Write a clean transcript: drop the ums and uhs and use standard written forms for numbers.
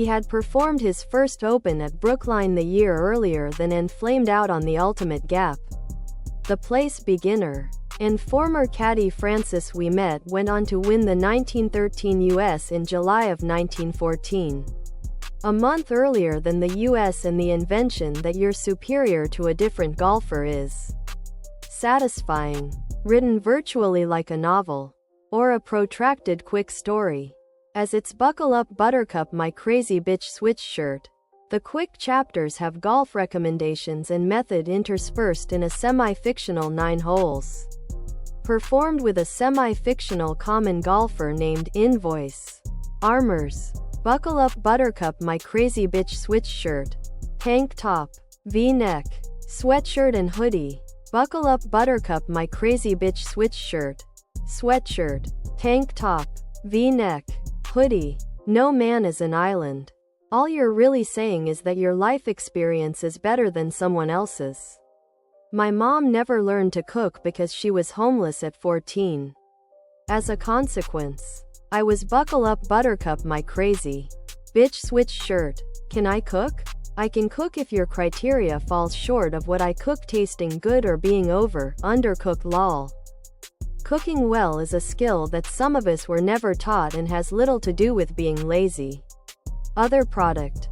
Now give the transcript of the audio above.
He had performed his first open at Brookline the year earlier then and flamed out on the Ultimate Gap. The place beginner and former caddy Francis Ouimet went on to win the 1913 US in July of 1914. A month earlier than the US, and the invention that you're superior to a different golfer is satisfying. Written virtually like a novel or a protracted quick story. As it's Buckle Up Buttercup My Crazy Bitch Switch Shirt. The quick chapters have golf recommendations and method interspersed in a semi-fictional 9 holes. Performed with a semi-fictional common golfer named Invoice. Armors. Buckle Up Buttercup My Crazy Bitch Switch Shirt. Tank top. V-neck. Sweatshirt and hoodie. Buckle Up Buttercup My Crazy Bitch Switch Shirt. Sweatshirt. Tank top. V-neck. Hoodie. No man is an island. All you're really saying is that your life experience is better than someone else's. My mom never learned to cook because she was homeless at 14. As a consequence, I was Buckle Up Buttercup My Crazy Bitch Switch Shirt. Can I cook? I can cook if your criteria falls short of what I cook, tasting good or being undercooked lol. Cooking well is a skill that some of us were never taught and has little to do with being lazy. Other product.